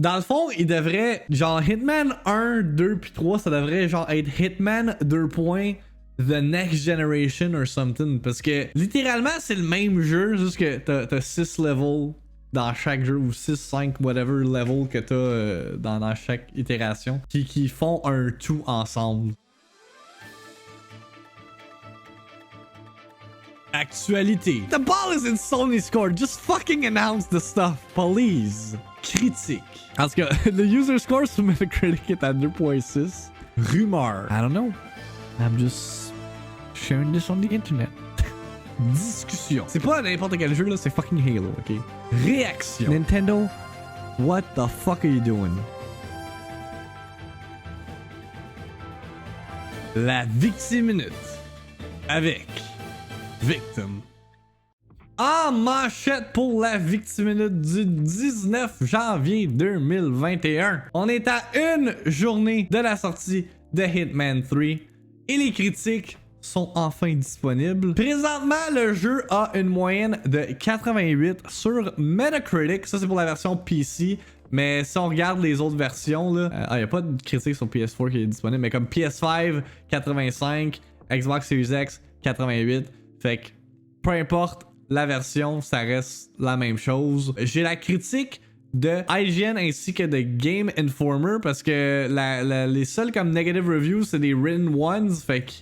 Dans le fond, il devrait, genre Hitman 1, 2 puis 3, ça devrait genre être Hitman 2 points The Next Generation or something. Parce que littéralement, c'est le même jeu, juste que t'as 6 levels dans chaque jeu, ou 6, 5, whatever level que t'as dans chaque itération, qui font un tout ensemble. Actualité. The ball is in Sony's court. Just fucking announce the stuff, please. Critique. Parce que the user score sur Metacritic est à 2.6. Rumeur. I don't know. I'm just sharing this on the internet. Discussion. C'est pas n'importe quel jeu là, c'est fucking Halo, ok? Réaction. Nintendo, what the fuck are you doing? La Victime Minute. Avec Victim. En manchette pour la Victime Minute du 19 janvier 2021. On est à une journée de la sortie de Hitman 3 et les critiques sont enfin disponibles. Présentement, le jeu a une moyenne de 88 sur Metacritic. Ça, c'est pour la version PC. Mais si on regarde les autres versions, là, il n'y a pas de critique sur PS4 qui est disponible. Mais comme PS5, 85, Xbox Series X, 88. Fait que peu importe la version, ça reste la même chose. J'ai la critique de IGN ainsi que de Game Informer parce que les seuls comme negative reviews, c'est des written ones. Fait que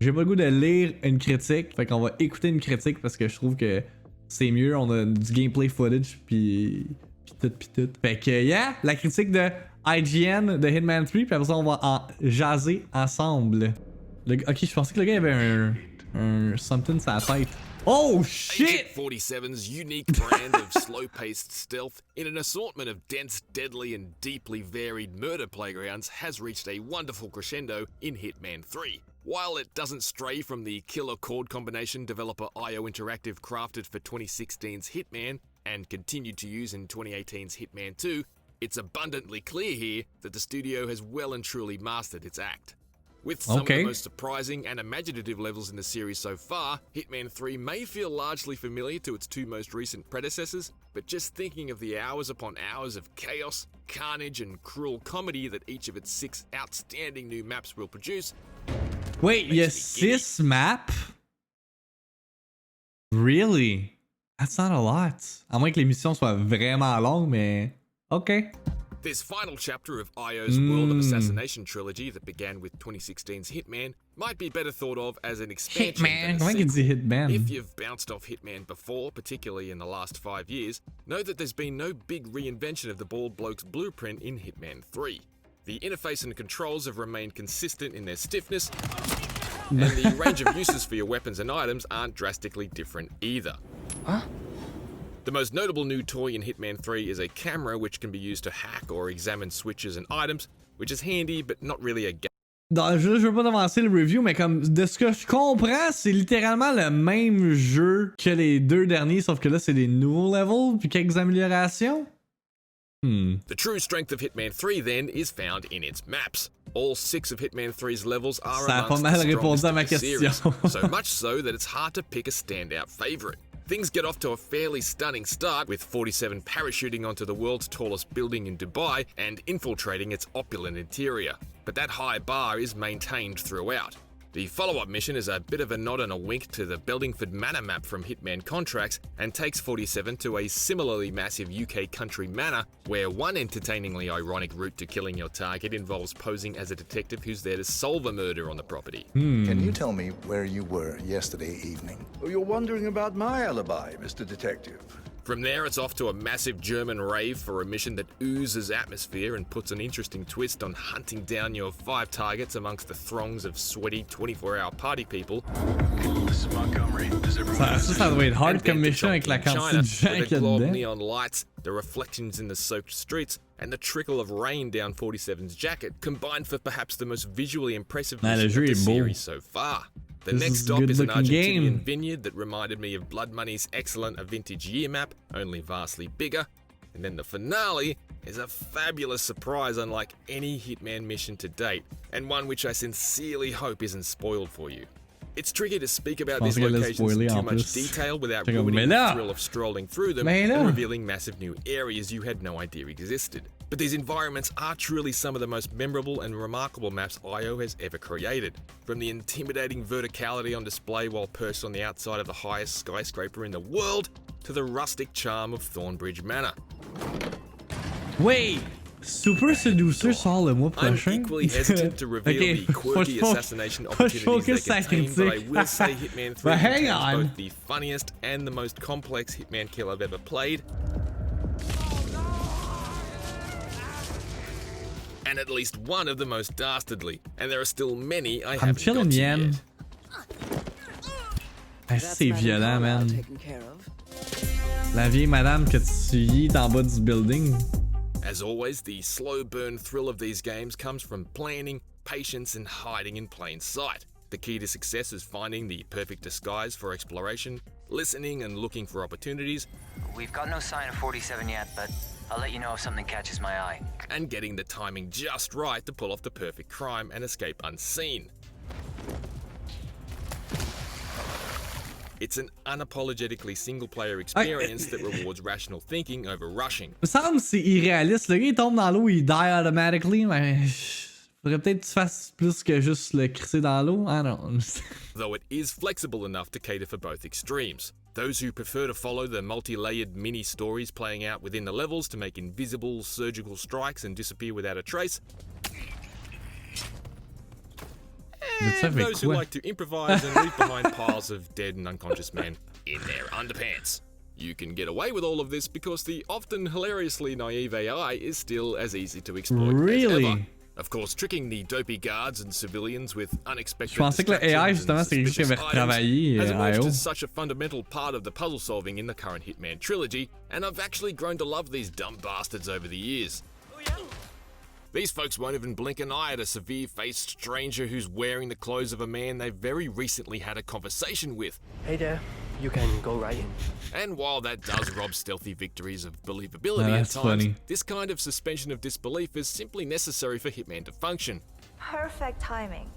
j'ai pas le goût de lire une critique. Fait qu'on va écouter une critique parce que je trouve que c'est mieux. On a du gameplay footage puis tout. Fait que yeah, la critique de IGN de Hitman 3 puis après ça on va en jaser ensemble. Ok, je pensais que le gars avait un something sur la tête. Oh shit! Agent 47's unique brand of slow-paced stealth in an assortment of dense, deadly and deeply varied murder playgrounds has reached a wonderful crescendo in Hitman 3. While it doesn't stray from the killer chord combination developer IO Interactive crafted for 2016's Hitman and continued to use in 2018's Hitman 2, it's abundantly clear here that the studio has well and truly mastered its act. With some of the most surprising and imaginative levels in the series so far, Hitman 3 may feel largely familiar to its two most recent predecessors, but just thinking of the hours upon hours of chaos, carnage, and cruel comedy that each of its 6 outstanding new maps will produce. Wait, il y a 6 maps? Really? That's not a lot. À moins que les missions soient vraiment longues, mais... Ok. This final chapter of IO's World of Assassination trilogy that began with 2016's Hitman might be better thought of as an expansion than a sequel. If you've bounced off Hitman before, particularly in the last 5 years, know that there's been no big reinvention of the bald bloke's blueprint in Hitman 3. The interface and controls have remained consistent in their stiffness, and the range of uses for your weapons and items aren't drastically different either. Huh? The most notable new toy in Hitman 3 is a camera which can be used to hack or examine switches and items, which is handy but not really a game. Je veux pas avancer le review, mais comme de ce que je comprends, c'est littéralement le même jeu que les deux derniers, sauf que là c'est des nouveaux levels puis quelques améliorations. The true strength of Hitman 3 then is found in its maps. All 6 of Hitman 3's levels are amongst the strongest of the series, so much so that it's hard to pick a standout favorite. Things get off to a fairly stunning start with 47 parachuting onto the world's tallest building in Dubai and infiltrating its opulent interior. But that high bar is maintained throughout. The follow-up mission is a bit of a nod and a wink to the Beldingford Manor map from Hitman Contracts and takes 47 to a similarly massive UK country manor where one entertainingly ironic route to killing your target involves posing as a detective who's there to solve a murder on the property. Can you tell me where you were yesterday evening? Oh, you're wondering about my alibi, Mr. Detective. From there, it's off to a massive German rave for a mission that oozes atmosphere and puts an interesting twist on hunting down your 5 targets amongst the throngs of sweaty 24-hour party people. This is Montgomery. Ça doit être hard comme mission avec la quantité de gens qu'il y a glow of dedans. neon lights, the reflections in the soaked streets, and the trickle of rain down 47's jacket combined for perhaps the most visually impressive mission of the series so far. The next stop is an Argentinian vineyard that reminded me of Blood Money's excellent A Vintage Year map, only vastly bigger. And then the finale is a fabulous surprise unlike any Hitman mission to date, and one which I sincerely hope isn't spoiled for you. It's tricky to speak about these locations in too much detail without ruining the thrill of strolling through them and revealing massive new areas you had no idea existed. But these environments are truly some of the most memorable and remarkable maps IO has ever created. From the intimidating verticality on display while perched on the outside of the highest skyscraper in the world, to the rustic charm of Thornbridge Manor. Wait! Super Seducer sort le mois I'm prochain? equally hesitant to reveal the quirky assassination opportunities they contain, but I will say Hitman 3 But hang contains on. both the funniest and the most complex Hitman kill I've ever played. And at least one of the most dastardly, and there are still many I haven't got to Yen. yet. Ah, c'est violent, man. La vieille madame que tu yis en bas du building. As always, the slow burn thrill of these games comes from planning, patience, and hiding in plain sight. The key to success is finding the perfect disguise for exploration, listening and looking for opportunities. We've got no sign of 47 yet, but I'll let you know if something catches my eye. And getting the timing just right to pull off the perfect crime and escape unseen. It's an unapologetically single-player experience that rewards rational thinking over rushing. Me semble que c'est irréaliste. Le gars il tombe dans l'eau, il die automatically, mais faudrait peut-être que tu fasses plus que juste le crisser dans l'eau. I don't know. Though it is flexible enough to cater for both extremes. Those who prefer to follow the multi-layered mini-stories playing out within the levels to make invisible surgical strikes and disappear without a trace. And those who like to improvise and leave behind piles of dead and unconscious men in their underpants. You can get away with all of this because the often hilariously naive AI is still as easy to exploit as ever. Of course, tricking the dopey guards and civilians with unexpected distractions and suspicious items has emerged as such a fundamental part of the puzzle solving in the current Hitman trilogy, and I've actually grown to love these dumb bastards over the years. These folks won't even blink an eye at a severe-faced stranger who's wearing the clothes of a man they've very recently had a conversation with. Hey there, you can go right in. And while that does rob stealthy victories of believability at times, this kind of suspension of disbelief is simply necessary for Hitman to function. Perfect timing.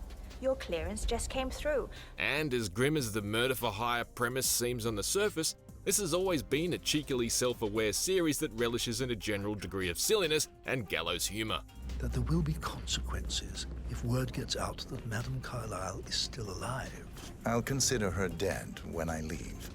Your clearance just came through. And as grim as the murder-for-hire premise seems on the surface, this has always been a cheekily self-aware series that relishes in a general degree of silliness and gallows humor. That there will be consequences if word gets out that Madame Carlyle is still alive. I'll consider her dead when I leave.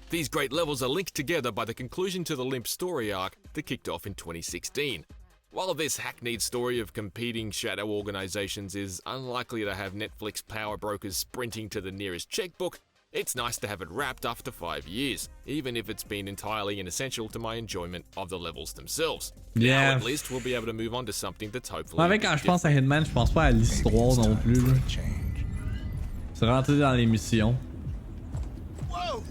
These great levels are linked together by the conclusion to the Limp story arc that kicked off in 2016. While this hackneyed story of competing shadow organizations is unlikely to have Netflix power brokers sprinting to the nearest checkbook, it's nice to have it wrapped after 5 years, even if it's been entirely inessential to my enjoyment of the levels themselves. Yeah. Now at least we'll be able to move on to something that's hopefully Avec quand je pense à Hitman, je pense pas à l'histoire non plus. C'est rentré dans les missions. Oh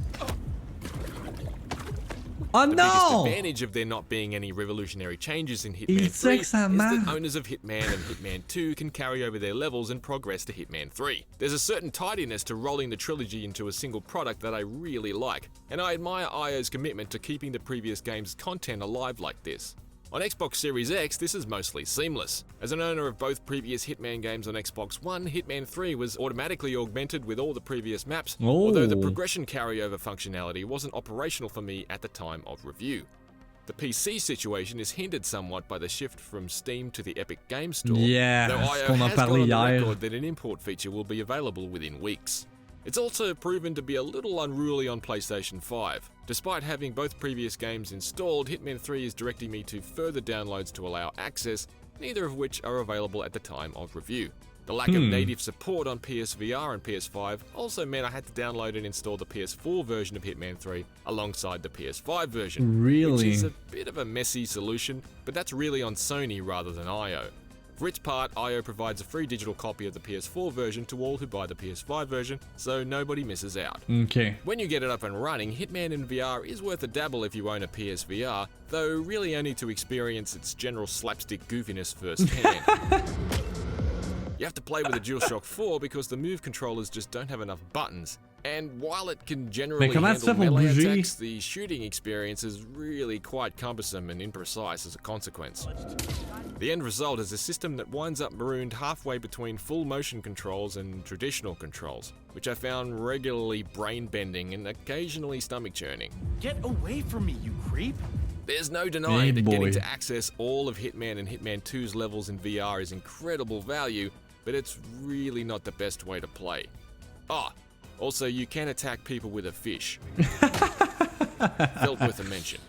The biggest no! advantage of there not being any revolutionary changes in Hitman 3 is sa that owners of Hitman and Hitman 2 can carry over their levels and progress to Hitman 3. There's a certain tidiness to rolling the trilogy into a single product that I really like, and I admire IO's commitment to keeping the previous game's content alive like this. On Xbox Series X, this is mostly seamless. As an owner of both previous Hitman games on Xbox One, Hitman 3 was automatically augmented with all the previous maps, although the progression carryover functionality wasn't operational for me at the time of review. The PC situation is hindered somewhat by the shift from Steam to the Epic Games Store, though IO has gone on the record that an import feature will be available within weeks. It's also proven to be a little unruly on PlayStation 5. Despite having both previous games installed, Hitman 3 is directing me to further downloads to allow access, neither of which are available at the time of review. The lack of native support on PSVR and PS5 also meant I had to download and install the PS4 version of Hitman 3 alongside the PS5 version, which is a bit of a messy solution, but that's really on Sony rather than IO. For its part, IO provides a free digital copy of the PS4 version to all who buy the PS5 version, so nobody misses out. Okay. When you get it up and running, Hitman in VR is worth a dabble if you own a PSVR, though really only to experience its general slapstick goofiness firsthand. You have to play with a DualShock 4 because the move controllers just don't have enough buttons, and while it can generally handle melee attacks, the shooting experience is really quite cumbersome and imprecise as a consequence. The end result is a system that winds up marooned halfway between full motion controls and traditional controls, which I found regularly brain-bending and occasionally stomach-churning. Get away from me, you creep! There's no denying Hey that boy. getting to access all of Hitman and Hitman 2's levels in VR is incredible value, but it's really not the best way to play. Ah, also you can attack people with a fish. Felt worth a mention.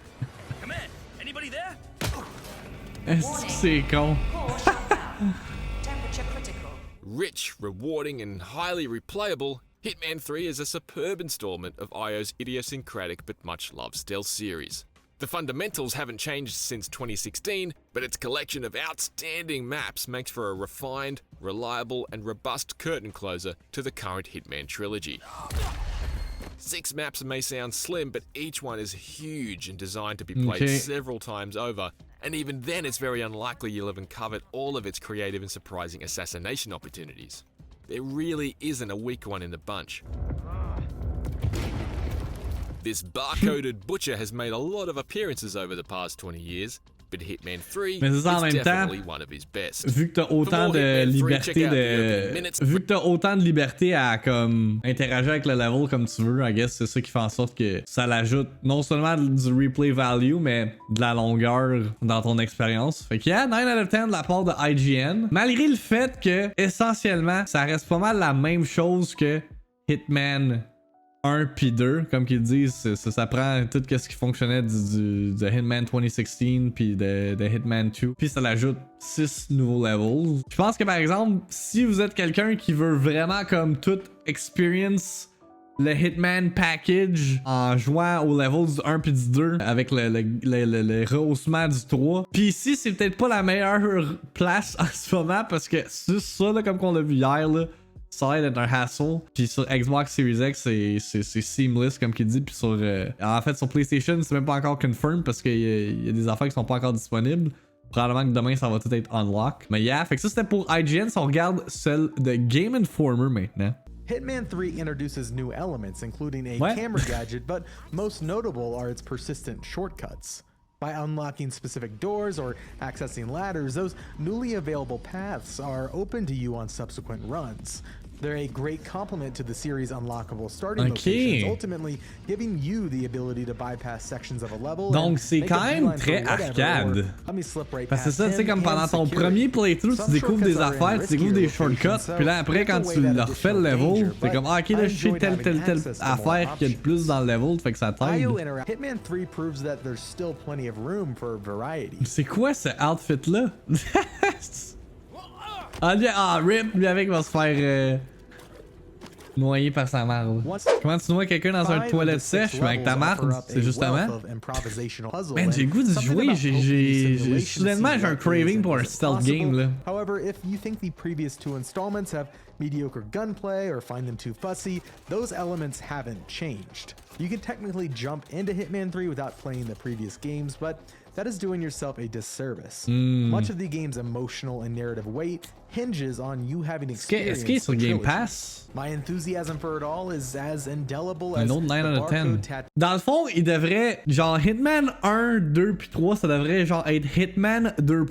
Come in. Anybody there? Est-ce que c'est con? Core shut down. Temperature critical. Rich, rewarding, and highly replayable, Hitman 3 is a superb installment of IO's idiosyncratic but much loved stealth series. The fundamentals haven't changed since 2016, but its collection of outstanding maps makes for a refined, reliable, and robust curtain closer to the current Hitman trilogy. 6 maps may sound slim, but each one is huge and designed to be played several times over, and even then it's very unlikely you'll have uncovered all of its creative and surprising assassination opportunities. There really isn't a weak one in the bunch. This barcoded butcher has made a lot of appearances over the past 20 years, but Hitman 3 Mais c'est ça, en is même definitely temps, one of his best. Vu que t'as autant more de Hitman 3, liberté check out the opening minutes. Vu que t'as autant de liberté à comme interagir avec le level comme tu veux, I guess c'est ça qui fait en sorte que ça l'ajoute non seulement du replay value, mais de la longueur dans ton expérience. Fait que yeah, 9 out of 10 de la part de IGN. Malgré le fait que, essentiellement, ça reste pas mal la même chose que Hitman 1 puis 2, comme qu'ils disent, ça prend tout ce qui fonctionnait de Hitman 2016 puis de Hitman 2, puis ça l'ajoute 6 nouveaux levels. Je pense que par exemple, si vous êtes quelqu'un qui veut vraiment comme tout experience le Hitman package en jouant aux levels du 1 puis du 2 avec le rehaussement du 3. Puis ici, c'est peut-être pas la meilleure place en ce moment parce que c'est ça, là, comme qu'on l'a vu hier, là, ça a l'air d'être un hassle. Puis sur Xbox Series X, c'est seamless, comme qu'il dit. Puis sur, en fait, sur PlayStation, c'est même pas encore confirmed parce qu'il y a des affaires qui sont pas encore disponibles. Probablement que demain, ça va tout être unlock. Mais yeah, fait que ça, c'était pour IGN. Si on regarde celle de Game Informer maintenant. Hitman 3 introduces new elements, including a camera gadget, but most notable are its persistent shortcuts. By unlocking specific doors or accessing ladders, those newly available paths are open to you on subsequent runs. They're a great complement to the series' unlockable starting locations, ultimately giving you the ability to bypass sections of a level. Donc c'est quand même très arcade. Parce que ça, tu sais, comme pendant ton premier playthrough, tu découvres des affaires, tu découvres des shortcuts, puis là après quand tu leur refais le level, t'es comme ah, ok là je sais telle affaire qu'il y a de plus dans le level, fait que ça t'aide. Hitman 3 proves that there's still plenty of room for variety. C'est quoi ce outfit là? Rip, lui avec va se faire noyer par sa marde. Comment tu noies quelqu'un dans un toilette sèche, mais avec ta marde, c'est justement. Man, j'ai le goût d'y jouer, soudainement j'ai un craving pour un stealth game là. However, if you think the previous 2 installments have mediocre gunplay or find them too fussy, those elements haven't changed. You can technically jump into Hitman 3 without playing the previous games, but that is doing yourself a disservice. Much of the game's emotional and narrative weight hinges on you having experienced the sur Game Pass. My enthusiasm for it all is as indelible as un autre 9 the out of 10. barcode tattoo. Dans le fond, il devrait, genre Hitman 1, 2 puis 3, ça devrait genre être Hitman 2.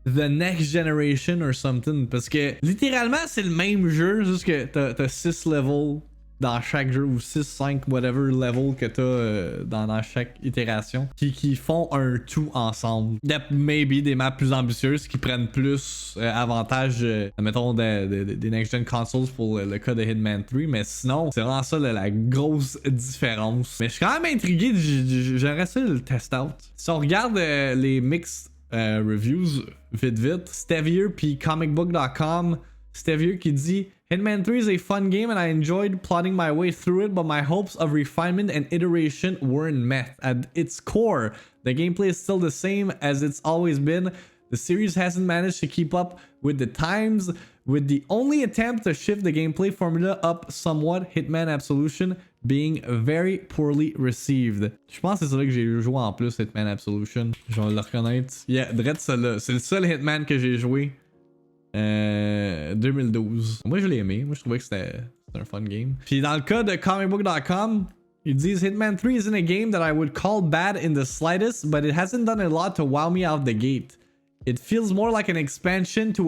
The Next Generation or something. Parce que littéralement, c'est le même jeu, juste que t'as 6 levels dans chaque jeu, ou 6, 5, whatever level que t'as dans chaque itération, qui font un tout ensemble. Il y a maybe des maps plus ambitieuses qui prennent plus avantage, mettons, des next-gen consoles pour le cas de Hitman 3, mais sinon, c'est vraiment ça la grosse différence. Mais je suis quand même intrigué, j'aimerais ça le test out. Si on regarde les mixed reviews, vite, Stevier puis comicbook.com, Stevier qui dit Hitman 3 is a fun game and I enjoyed plotting my way through it, but my hopes of refinement and iteration weren't met. At its core, the gameplay is still the same as it's always been. The series hasn't managed to keep up with the times, with the only attempt to shift the gameplay formula up somewhat, Hitman Absolution being very poorly received. Je pense que c'est celui que j'ai joué en plus, Hitman Absolution. Je vais le reconnaître. Yeah, direct celui-là. C'est le seul Hitman que j'ai joué. 2012. Moi je l'ai aimé. Moi je trouvais que c'était un fun game. Puis dans le cas de comicbook.com, ils disent Hitman 3 isn't a game that I would call bad in the slightest, but it hasn't done a lot to wow me out the gate. It feels more like an expansion to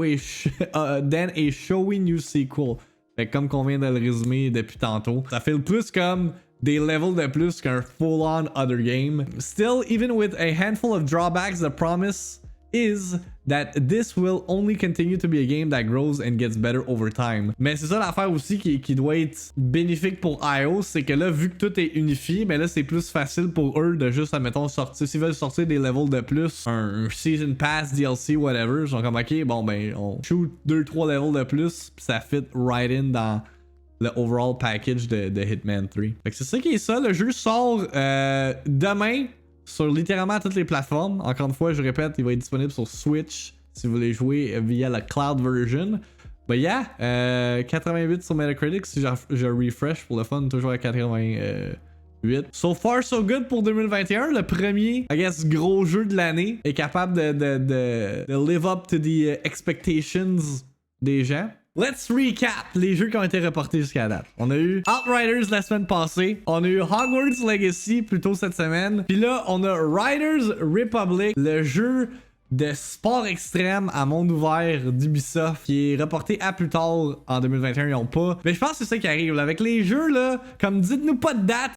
than a showy new sequel. Fait comme qu'on vient de le résumer depuis tantôt. Ça fait plus comme des levels de plus qu'un full-on other game. Still, even with a handful of drawbacks, the promise is that this will only continue to be a game that grows and gets better over time. Mais c'est ça l'affaire aussi qui doit être bénéfique pour iOS, c'est que là, vu que tout est unifié, ben là, c'est plus facile pour eux de juste, admettons, sortir, s'ils veulent sortir des levels de plus, un Season Pass, DLC, whatever, ils sont comme, ok, bon, ben, on shoot 2-3 levels de plus, pis ça fit right in dans le overall package de Hitman 3. Fait que c'est ça qui est ça, le jeu sort demain, sur littéralement toutes les plateformes. Encore une fois, je répète, il va être disponible sur Switch si vous voulez jouer via la cloud version. But yeah, 88 sur Metacritic si je refresh pour le fun, toujours à 88. So far so good pour 2021. Le premier, I guess, gros jeu de l'année est capable de live up to the expectations des gens. Let's recap les jeux qui ont été reportés jusqu'à date. On a eu Outriders la semaine passée. On a eu Hogwarts Legacy plus tôt cette semaine. Puis là, on a Riders Republic, le jeu de sport extrême à monde ouvert d'Ubisoft qui est reporté à plus tard en 2021. Ils ont pas. Mais je pense que c'est ça qui arrive. Là. Avec les jeux, là, comme dites-nous pas de date,